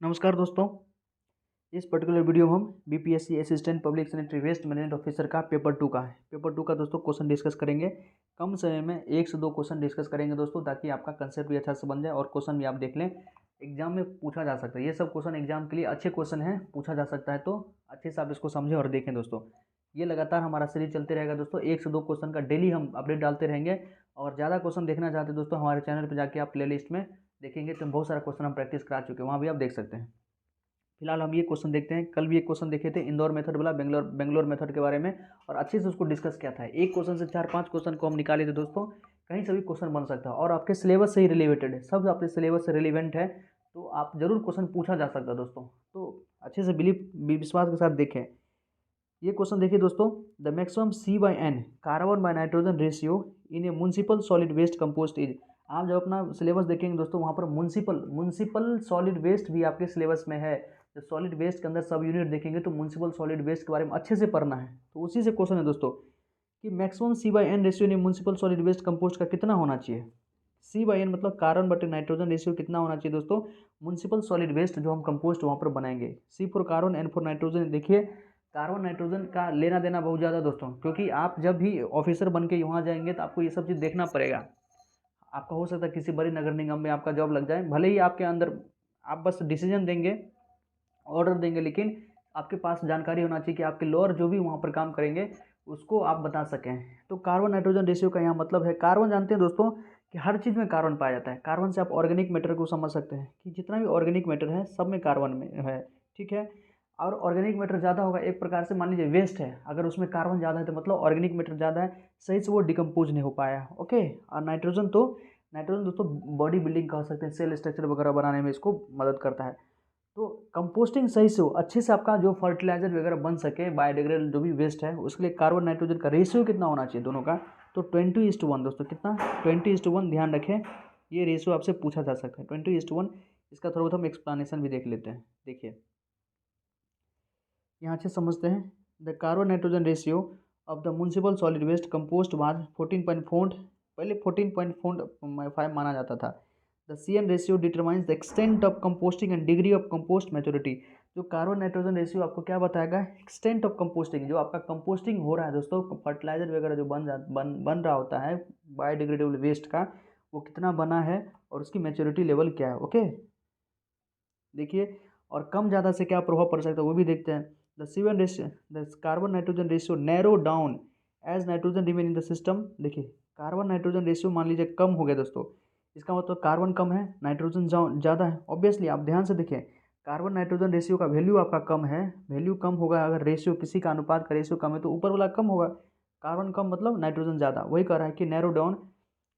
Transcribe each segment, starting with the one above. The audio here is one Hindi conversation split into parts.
नमस्कार दोस्तों। इस पर्टिकुलर वीडियो में हम BPSC assistant public sanitary waste management officer का पेपर टू का है। पेपर टू का दोस्तों क्वेश्चन डिस्कस करेंगे। कम समय में 1 से 2 क्वेश्चन डिस्कस करेंगे दोस्तों, ताकि आपका कंसेप्ट भी अच्छा से बन जाए और क्वेश्चन भी आप देख लें। एग्जाम में पूछा जा सकता है, ये सब क्वेश्चन एग्जाम के लिए अच्छे क्वेश्चन हैं, पूछा जा सकता है, तो अच्छे से आप इसको समझें और देखें दोस्तों। ये लगातार हमारा सीरीज चलते रहेगा दोस्तों। 1 से 2 क्वेश्चन का डेली हम अपडेट डालते रहेंगे। और ज़्यादा क्वेश्चन देखना चाहते हैं दोस्तों, हमारे चैनल पर जाके आप प्ले लिस्ट में देखेंगे तो बहुत सारा क्वेश्चन हम प्रैक्टिस करा चुके हैं, वहाँ भी आप देख सकते हैं। फिलहाल हम ये क्वेश्चन देखते हैं। कल भी एक क्वेश्चन देखे थे इंदौर मेथड वाला, बेंगलोर मेथड के बारे में, और अच्छे से उसको डिस्कस किया था। एक क्वेश्चन से 4-5 क्वेश्चन को हम निकाले थे दोस्तों। कहीं से भी क्वेश्चन बन सकता है और आपके सिलेबस से ही रिलेटेड है, सब आपके सिलेबस से रिलेवेंट है, तो आप जरूर क्वेश्चन पूछा जा सकता है दोस्तों। तो अच्छे से विश्वास के साथ देखें। ये क्वेश्चन देखिए दोस्तों, the maximum C/N carbon by nitrogen ratio in a municipal solid waste compost is. आप जब अपना सिलेबस देखेंगे दोस्तों, वहाँ पर म्युनिसिपल सॉलिड वेस्ट भी आपके सिलेबस में है। जब सॉलिड वेस्ट के अंदर सब यूनिट देखेंगे तो म्युनिसिपल सॉलिड वेस्ट के बारे में अच्छे से पढ़ना है। तो उसी से क्वेश्चन है दोस्तों कि maximum C/N ratio in municipal solid waste compost का कितना होना चाहिए। C/N मतलब कार्बन बटे नाइट्रोजन रेशियो कितना होना चाहिए दोस्तों, म्युनिसिपल सॉलिड वेस्ट जो हम कंपोस्ट वहाँ पर बनाएंगे। C for carbon, N for nitrogen. देखिए कार्बन नाइट्रोजन का लेना देना बहुत ज़्यादा दोस्तों, क्योंकि आप जब भी ऑफिसर बन के वहाँ जाएंगे तो आपको ये सब चीज़ देखना पड़ेगा। आपका हो सकता है किसी बड़ी नगर निगम में आपका जॉब लग जाए, भले ही आपके अंदर आप बस डिसीजन देंगे, ऑर्डर देंगे, लेकिन आपके पास जानकारी होना चाहिए कि आपके लोअर जो भी वहाँ पर काम करेंगे उसको आप बता सकें। तो कार्बन नाइट्रोजन रेशियो का यहाँ मतलब है, कार्बन जानते हैं दोस्तों कि हर चीज़ में कार्बन पाया जाता है। कार्बन से आप ऑर्गेनिक मैटर को समझ सकते हैं कि जितना भी ऑर्गेनिक मैटर है सब में कार्बन में है, ठीक है। और ऑर्गेनिक मैटर ज़्यादा होगा, एक प्रकार से मान लीजिए वेस्ट है, अगर उसमें कार्बन ज़्यादा है तो मतलब ऑर्गेनिक मैटर ज़्यादा है, सही से वो डिकम्पोज नहीं हो पाया, ओके। और नाइट्रोजन दोस्तों बॉडी बिल्डिंग कह सकते हैं, सेल स्ट्रक्चर वगैरह बनाने में इसको मदद करता है। तो कंपोस्टिंग सही से हो, अच्छे से आपका जो फर्टिलाइजर वगैरह बन सके, बायोडिग्रेडेबल जो भी वेस्ट है, उसके लिए कार्बन नाइट्रोजन का रेशियो कितना होना चाहिए दोनों का, तो 20:1 दोस्तों। कितना? 20:1। ध्यान रखें, ये रेशियो आपसे पूछा जा सकता है 20:1। इसका थोड़ा बहुत हम एक्सप्लेनेशन भी देख लेते हैं। देखिए यहाँ से समझते हैं। The carbon nitrogen ratio of the municipal solid waste compost was 14.4, पहले 14.5 माना जाता था। The CN ratio determines the extent of composting and degree of compost maturity. जो कार्बन नाइट्रोजन रेशियो आपको क्या बताएगा, एक्सटेंट ऑफ कंपोस्टिंग, जो आपका कंपोस्टिंग हो रहा है दोस्तों, फर्टिलाइजर वगैरह जो बन रहा होता है बायोडिग्रेडेबल वेस्ट का, वो कितना बना है और उसकी मैच्योरिटी लेवल क्या है, ओके। देखिए, और कम ज़्यादा से क्या प्रभाव पड़ सकता है वो भी देखते हैं। The C/N ratio, the carbon nitrogen ratio narrow down as nitrogen remain in the system. देखिए कार्बन नाइट्रोजन रेशियो मान लीजिए कम हो गया दोस्तों, इसका मतलब कार्बन कम है, नाइट्रोजन ज़्यादा है। ऑब्वियसली आप ध्यान से देखें, कार्बन नाइट्रोजन रेशियो का वैल्यू आपका कम है, वैल्यू कम होगा। अगर रेशियो किसी का अनुपात का रेशियो कम है तो ऊपर वाला कम होगा। कार्बन कम मतलब नाइट्रोजन ज़्यादा, वही कह रहा है कि नैरो डाउन,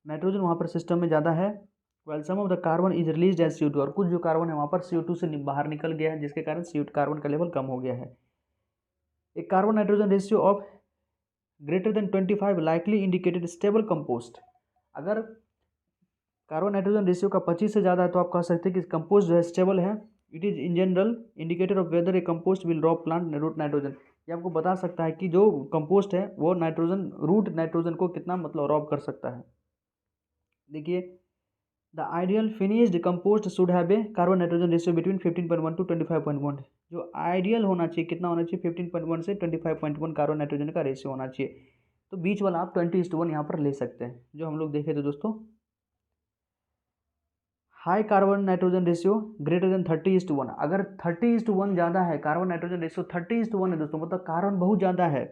नाइट्रोजन वहाँ पर सिस्टम में ज़्यादा है। Well some of the carbon is release as CO2, और कुछ जो कार्बन है वहाँ पर CO2 से बाहर निकल गया है, जिसके कारण CO2 कार्बन का लेवल कम हो गया है। एक carbon nitrogen ratio of greater than 25 likely indicated stable compost. अगर कार्बन नाइट्रोजन रेशियो का 25 से ज़्यादा है तो आप कह सकते हैं कि कंपोस्ट जो है स्टेबल है। It is in general indicator of whether a compost will rob plant root nitrogen. ये आपको बता सकता है कि जो कंपोस्ट है वो रूट नाइट्रोजन को कितना मतलब रॉब कर सकता है। देखिए the ideal finished compost should have a carbon nitrogen ratio between 15.1 to 25.1। जो आइडियल होना चाहिए कितना होना चाहिए, 15.1 से 25.1 कार्बन नाइट्रोजन का रेशियो होना चाहिए। तो बीच वाला आप 20:1 यहाँ पर ले सकते हैं, जो हम लोग देखे थे दोस्तों। High carbon nitrogen ratio greater than 30:1। अगर 30:1 ज़्यादा है, कार्बन नाइट्रोजन रेशियो 30:1 है दोस्तों, मतलब कार्बन बहुत ज़्यादा है,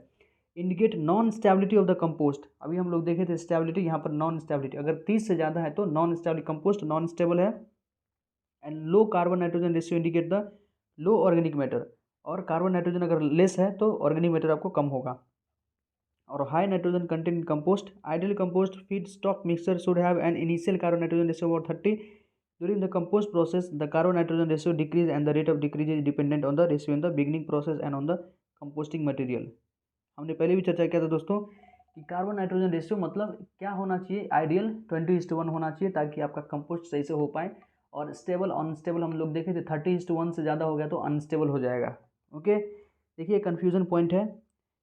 indicate non stability of the compost. अभी हम लोग देखे थे स्टेबिलिटी, यहाँ पर नॉन स्टेबिलिटी। अगर 30 से ज़्यादा है तो non stable compost non stable है। And low carbon nitrogen ratio indicate the low organic matter, और कार्बन नाइट्रोजन अगर लेस है तो ऑर्गेनिक मैटर आपको कम होगा। और high nitrogen content in compost, ideal compost feedstock mixture should have an initial carbon nitrogen ratio about 30। During the compost process, the carbon nitrogen ratio decrease and the rate of decrease is dependent on the ratio in the beginning process and on the composting material। हमने पहले भी चर्चा किया था दोस्तों कि कार्बन नाइट्रोजन रेशियो मतलब क्या होना चाहिए, आइडियल 20:1 होना चाहिए, ताकि आपका कंपोस्ट सही से हो पाए। और स्टेबल अनस्टेबल हम लोग देखे थे, 30:1 से ज़्यादा हो गया तो अनस्टेबल हो जाएगा, ओके। देखिए कन्फ्यूजन पॉइंट है,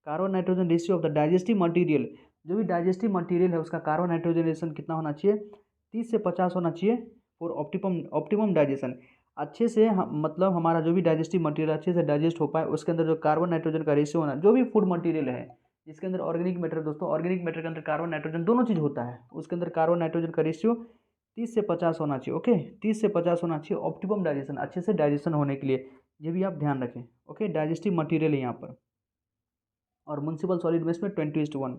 carbon nitrogen ratio of the digestive material, जो भी डाइजेस्टिव मटीरियल है उसका कार्बन नाइट्रोजन रेशियो कितना होना चाहिए, 30 से 50 होना चाहिए फॉर ऑप्टिमम डाइजेशन। अच्छे से मतलब हमारा जो भी डाइजेस्टिव मटेरियल अच्छे से डाइजेस्ट हो पाए, उसके अंदर जो कार्बन नाइट्रोजन का रेशियो होना, जो भी फूड मटेरियल है जिसके अंदर ऑर्गेनिक मैटर, दोस्तों ऑर्गेनिक मैटर के अंदर कार्बन नाइट्रोजन दोनों चीज़ होता है, उसके अंदर कार्बन नाइट्रोजन का रेशियो 30 से 50 होना चाहिए। ओके, 30 से 50 होना चाहिए ऑप्टिमम डाइजेशन, अच्छे से डाइजेशन होने के लिए, ये भी आप ध्यान रखें। ओके, डाइजेस्टिव मटेरियल है यहाँ पर। और म्युनिसिपल सॉलिड वेस्ट में 20:1।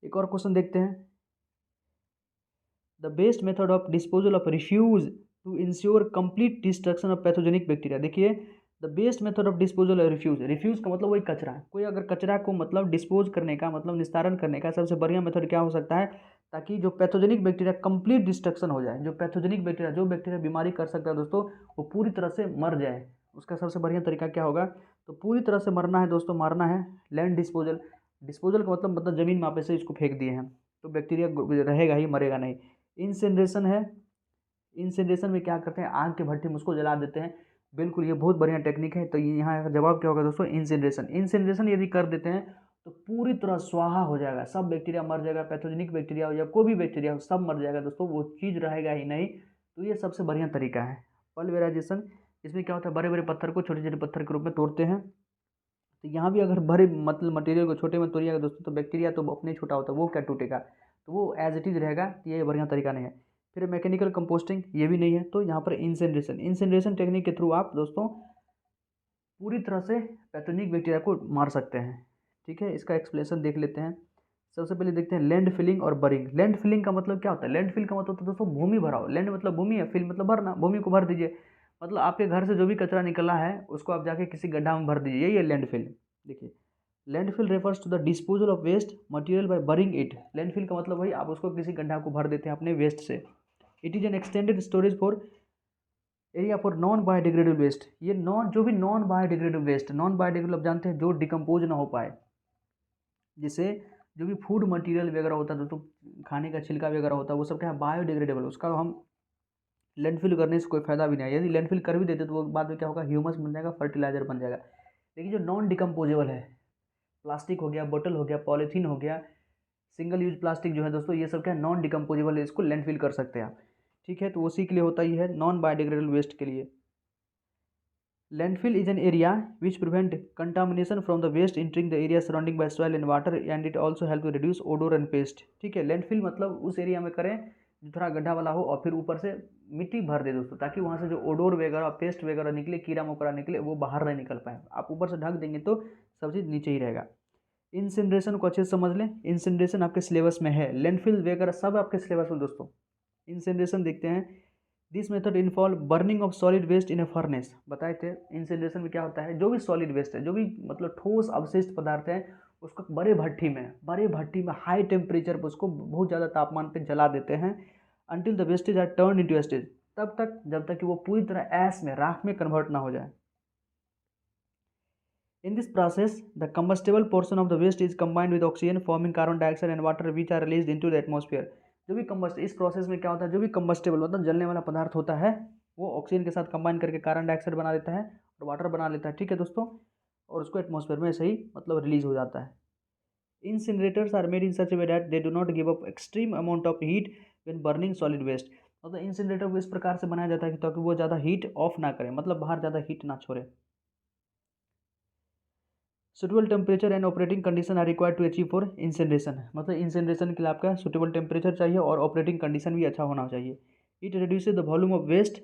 एक और क्वेश्चन देखते हैं। The best method of disposal of refuse to ensure complete destruction of pathogenic bacteria. देखिए, the best method of disposal of refuse, refuse का मतलब वही कचरा, कोई अगर कचरा को मतलब डिस्पोज करने का मतलब निस्तारण करने का सबसे बढ़िया मेथड क्या हो सकता है, ताकि जो पैथोजेनिक बैक्टीरिया कंप्लीट डिस्ट्रक्शन हो जाए, जो पैथोजेनिक बैक्टीरिया, जो बैक्टीरिया बीमारी कर सकता है दोस्तों, वो पूरी तरह से मर जाए। उसका सबसे बढ़िया तरीका क्या होगा, तो पूरी तरह से मरना है दोस्तों, मारना है लैंड डिस्पोजल। डिस्पोजल का मतलब ज़मीन में आप ऐसे इसको फेंक दिए हैं तो बैक्टीरिया रहेगा ही, मरेगा नहीं। इंसिनरेशन है, इंसिनरेशन में क्या करते हैं, आग के भट्टे में उसको जला देते हैं। बिल्कुल, ये बहुत बढ़िया टेक्निक है। तो यहाँ का जवाब क्या होगा दोस्तों, इंसिनरेशन। इंसिनरेशन यदि कर देते हैं तो पूरी तरह स्वाहा हो जाएगा, सब बैक्टीरिया मर जाएगा, पैथोजेनिक बैक्टीरिया हो या कोई भी बैक्टीरिया हो सब मर जाएगा दोस्तों, वो चीज़ रहेगा ही नहीं। तो ये सबसे बढ़िया तरीका है पल्वेराइजेशन। इसमें क्या होता है, बड़े बड़े पत्थर को छोटे छोटे पत्थर के रूप में तोड़ते हैं। तो यहाँ भी अगर बड़े मतलब मटेरियल को छोटे में तोड़िएगा दोस्तों, तो बैक्टीरिया तो अपने छोटा होता है, वो क्या टूटेगा, तो वो एज इट इज़ रहेगा। ये बढ़िया तरीका नहीं है। फिर मैकेनिकल कंपोस्टिंग, ये भी नहीं है। तो यहाँ पर इंसिनरेशन, इंसिनरेशन टेक्निक के थ्रू आप दोस्तों पूरी तरह से पैथोजेनिक बैक्टीरिया को मार सकते हैं। ठीक है, इसका एक्सप्लेनेशन देख लेते हैं। सबसे पहले देखते हैं लैंड फिलिंग और बरिंग। लैंड फिलिंग का मतलब क्या होता है, लैंड फिल का मतलब तो दोस्तों भूमि भराओ, लैंड मतलब भूमि है, फिल मतलब भरना, भूमि को भर दीजिए। मतलब आपके घर से जो भी कचरा निकला है उसको आप जाके किसी गड्ढा में भर दीजिए, यही है लैंड फिल। देखिए, landfill refers to the disposal of waste material by burying it. Landfill का मतलब वही, आप उसको किसी गड्ढा को भर देते हैं अपने वेस्ट से। It is an extended storage for area for non biodegradable waste. ये जो भी non biodegradable waste, non biodegradable आप जानते हैं जो डिकम्पोज ना हो पाए, जिसे जो भी फूड मटेरियल वगैरह होता है दोस्तों, खाने का छिलका वगैरह होता है, वो सब क्या है बायोडिग्रेडेबल, उसका हम लैंडफिल करने से कोई फायदा भी नहीं है। यदि लैंडफिल कर भी देते तो वो बाद में क्या होगा, ह्यूमस बन जाएगा, फर्टिलाइजर बन जाएगा। लेकिन जो नॉन डिकम्पोजेबल है, प्लास्टिक हो गया, बोतल हो गया, पॉलीथीन हो गया, सिंगल यूज प्लास्टिक जो है दोस्तों, ये सब क्या है नॉन डिकम्पोजेबल है, इसको लैंडफिल कर सकते हैं आप। ठीक है, तो उसी के लिए होता ही है, नॉन बायोडिग्रेडेबल वेस्ट के लिए। Landfill is an area which prevent contamination from the waste entering the area surrounding by soil and water and it also help to reduce odour and pest. ठीक है, लैंडफिल मतलब उस एरिया में करें जो थोड़ा गड्ढा वाला हो और फिर ऊपर से मिट्टी भर दे दोस्तों, ताकि वहाँ से जो ओडोर वगैरह पेस्ट वगैरह निकले, कीड़ा मकोड़ा निकले, वो बाहर नहीं निकल पाए। आप ऊपर से ढक देंगे तो सब चीज़ नीचे ही रहेगा। इंसिनरेशन को अच्छे से समझ लें, इंसिनरेशन आपके सिलेबस में है, लैंडफिल वगैरह सब आपके सिलेबस में दोस्तों। इंसिनरेशन देखते हैं। This method involve burning of solid waste in a furnace. बताए थे इंसिनरेशन में क्या होता है, जो भी सॉलिड वेस्ट है, जो भी मतलब ठोस अवशिष्ट पदार्थ है, उसको बड़े भट्टी में हाई टेम्परेचर पर उसको बहुत ज़्यादा तापमान पर जला देते हैं, until the wastage are turn into एस्टेज, तब तक जब तक कि वो पूरी तरह ऐश में, राख में कन्वर्ट ना हो जाए। In this process, the combustible portion of the waste is combined with oxygen, forming carbon dioxide and water, which are released into the atmosphere. जो भी इस प्रोसेस में क्या होता है, जो भी कंबस्टेबल मतलब जलने वाला पदार्थ होता है, वो ऑक्सीजन के साथ कंबाइन करके कार्बन डाइऑक्साइड बना देता है और वाटर बना लेता है। ठीक है दोस्तों, और उसको एटमॉस्फेयर में सही मतलब रिलीज हो जाता है। Incinerators are made in such a way that they do not give up extreme amount of heat when burning solid waste. मतलब इंसिनरेटर को इस प्रकार से बनाया जाता है कि ताकि वो ज़्यादा हीट ऑफ ना करें, मतलब बाहर ज़्यादा हीट ना छोड़े। Suitable temperature and operating condition are required to achieve for incineration. मतलब इंसिनरेशन के लिए आपका सुटेबल टेम्परेचर चाहिए और ऑपरेटिंग कंडीशन भी अच्छा होना चाहिए। It reduces the volume of waste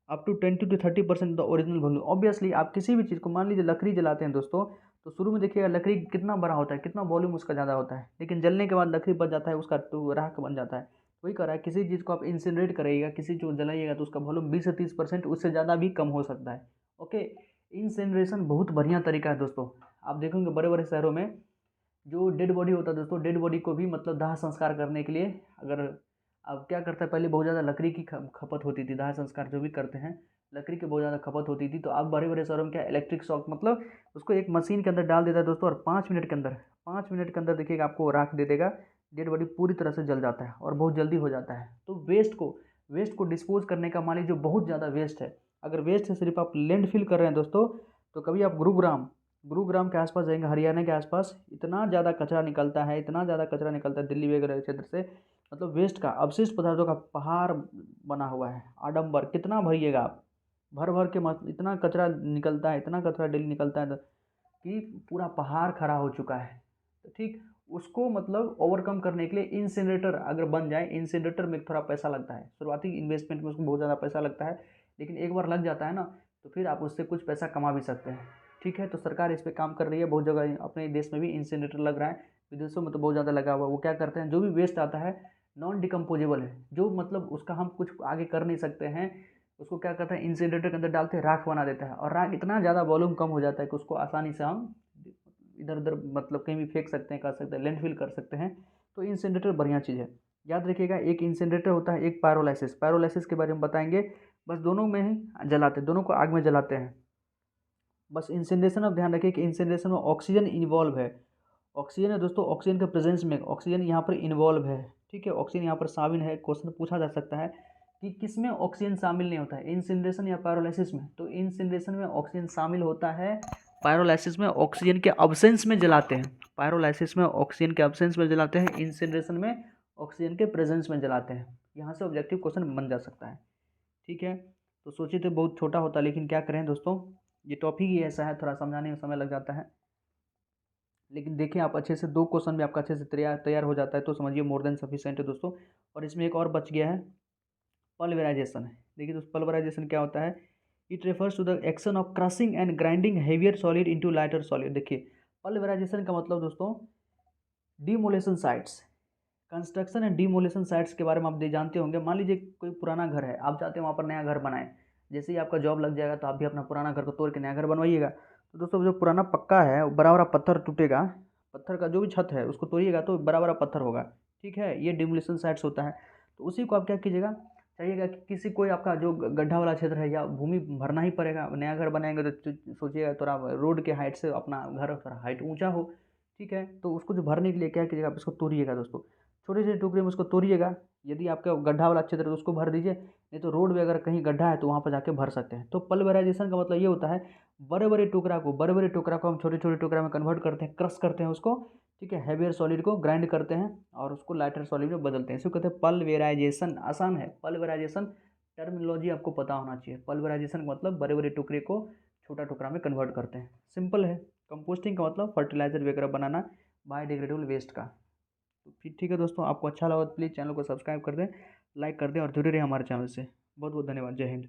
up to 20 to 30% the original volume. Obviously आप किसी भी चीज़ को, मान लीजिए लकड़ी जलाते हैं दोस्तों, तो शुरू में देखिएगा लकड़ी कितना बड़ा होता है, कितना वॉल्यूम उसका ज़्यादा होता है, लेकिन जलने के बाद लकड़ी बच जाता है, उसका तो राख बन जाता है। वही कर रहा है, किसी चीज़ को आप इंसिनरेट करिएगा, किसी चीज़ को जलाइएगा तो उसका वॉल्यूम 20 से 30%, उससे ज़्यादा भी कम हो सकता है। ओके, इंसिनरेशन बहुत बढ़िया तरीका है दोस्तों। आप देखेंगे बड़े बड़े शहरों में जो डेड बॉडी होता है दोस्तों, डेड बॉडी को भी मतलब दाह संस्कार करने के लिए, अगर अब क्या करता है, पहले बहुत ज़्यादा लकड़ी की खपत होती थी, दाह संस्कार जो भी करते हैं लकड़ी की बहुत ज़्यादा खपत होती थी, तो अब बड़े बड़े शहरों में क्या इलेक्ट्रिक शॉक मतलब उसको एक मशीन के अंदर डाल देता है दोस्तों, और 5 मिनट के अंदर देखिएगा आपको राख दे देगा, डेड बॉडी पूरी तरह से जल जाता है और बहुत जल्दी हो जाता है। तो वेस्ट को डिस्पोज करने का, मान लीजिए जो बहुत ज़्यादा वेस्ट है, अगर वेस्ट से सिर्फ आप लैंडफिल कर रहे हैं दोस्तों, तो कभी आप गुरुग्राम गुरुग्राम के आसपास जाएंगे, हरियाणा के आसपास इतना ज़्यादा कचरा निकलता है, इतना ज़्यादा कचरा निकलता है दिल्ली वगैरह क्षेत्र से, मतलब वेस्ट का, अवशिष्ट पदार्थों का पहाड़ बना हुआ है। आडंबर कितना भरिएगा आप, भर भर के मत, इतना कचरा निकलता है, इतना कचरा डेली निकलता है कि पूरा पहाड़ खड़ा हो चुका है। तो ठीक, उसको मतलब ओवरकम करने के लिए इंसिनरेटर अगर बन जाए, इंसिनरेटर में थोड़ा पैसा लगता है, शुरुआती इन्वेस्टमेंट में उसको बहुत ज़्यादा पैसा लगता है, लेकिन एक बार लग जाता है ना तो फिर आप उससे कुछ पैसा कमा भी सकते हैं। ठीक है, तो सरकार इस पर काम कर रही है, बहुत जगह अपने देश में भी इंसिनरेटर लग रहा है, विदेशों में तो बहुत ज़्यादा लगा हुआ है। वो क्या करते हैं, जो भी वेस्ट आता है नॉन डिकम्पोजेबल है, जो मतलब उसका हम कुछ आगे कर नहीं सकते हैं, उसको क्या करते हैं इंसिनरेटर के अंदर डालते हैं, राख बना देता है, और राख इतना ज़्यादा वॉल्यूम कम हो जाता है कि उसको आसानी से हम इधर उधर मतलब कहीं भी फेंक सकते हैं, कर सकते हैं, लैंडफिल कर सकते हैं। तो इंसिनरेटर बढ़िया चीज़ है। याद रखिएगा, एक इंसिनरेटर होता है, एक पायरोलाइसिस। पायरोलाइसिस के बारे में बताएंगे, बस दोनों में ही जलाते हैं, दोनों को आग में जलाते हैं। बस इंसिनरेशन में ध्यान रखिए कि इंसिनरेशन में ऑक्सीजन इन्वॉल्व है। ऑक्सीजन है दोस्तों, ऑक्सीजन के प्रेजेंस में ऑक्सीजन यहाँ पर इन्वॉल्व है। ठीक है, ऑक्सीजन यहाँ पर शामिल है। क्वेश्चन पूछा जा सकता है कि किस में ऑक्सीजन शामिल नहीं होता है, इंसिनरेशन या पायरोलाइसिस में। तो इंसिनरेशन में ऑक्सीजन शामिल होता है, पायरोलाइसिस में ऑक्सीजन के अब्सेंस में जलाते हैं। पायरोलाइसिस में ऑक्सीजन के अब्सेंस में जलाते हैं, इंसिनरेशन में ऑक्सीजन के प्रेजेंस में जलाते हैं। यहाँ से ऑब्जेक्टिव क्वेश्चन बन जा सकता है। ठीक है, तो सोचिए तो बहुत छोटा होता है, लेकिन क्या करें दोस्तों, ये टॉपिक ही ऐसा है, थोड़ा समझाने में समय लग जाता है। लेकिन देखिए आप अच्छे से 2 क्वेश्चन भी आपका अच्छे से तैयार तैयार हो जाता है तो समझिए मोर देन सफिशिएंट है दोस्तों। और इसमें एक और बच गया है, पल्वराइजेशन है। देखिए दोस्तों, पल्वराइजेशन क्या होता है, it refers to the action of crushing and grinding heavier solid into lighter solid. देखिए पल्वराइजेशन का मतलब दोस्तों demolition sites, construction and demolition sites के बारे में आप जानते होंगे। मान लीजिए कोई पुराना घर है, आप चाहते हैं वहाँ पर नया घर बनाएं, जैसे ही आपका जॉब लग जाएगा तो आप भी अपना पुराना घर को तोड़ के नया घर बनवाइएगा। तो दोस्तों जो पुराना पक्का है वो बड़ा बड़ा पत्थर टूटेगा, पत्थर का जो भी छत है उसको तोड़िएगा तो बड़ा बड़ा पत्थर होगा। ठीक है, ये डिमोलिशन साइट्स होता है। तो उसी को आप क्या कीजिएगा, चाहिएगा कि किसी कोई आपका जो गड्ढा वाला क्षेत्र है या भूमि भरना ही पड़ेगा, नया घर बनाएंगे तो सोचिएगा थोड़ा रोड के हाइट से अपना घर थोड़ा हाइट ऊंचा हो। ठीक है, तो उसको जो भरने के लिए क्या कीजिएगा, आप इसको तोड़िएगा दोस्तों, छोटे छोटे टुकड़े में उसको तोड़िएगा। यदि आपका गड्ढा वाला क्षेत्र है तो उसको भर दीजिए, नहीं तो रोड में अगर कहीं गड्ढा है तो वहाँ पर जाके भर सकते हैं। तो पल्वराइजेशन का मतलब ये होता है बड़े बड़े टुकड़ा को हम छोटे छोटे टुकड़ा में कन्वर्ट करते हैं, क्रश करते हैं उसको। ठीक है, हैवियर सॉलिड को ग्राइंड करते हैं और उसको लाइटर सॉलिड में बदलते हैं। इसको कहते हैं पल्वराइजेशन। आसान है पल्वराइजेशन, टर्मिनोलॉजी आपको पता होना चाहिए। पल्वराइजेशन का मतलब बड़े बड़े टुकड़े को छोटा टुकड़ा में कन्वर्ट करते हैं, सिंपल है। कंपोस्टिंग का मतलब फर्टिलाइजर वगैरह बनाना बायोडिग्रेडेबल वेस्ट का। तो फिर ठीक है दोस्तों, आपको अच्छा लगा तो प्लीज़ चैनल को सब्सक्राइब कर दें, लाइक कर दें और जुड़े रहें हमारे चैनल से। बहुत बहुत धन्यवाद, जय हिंद।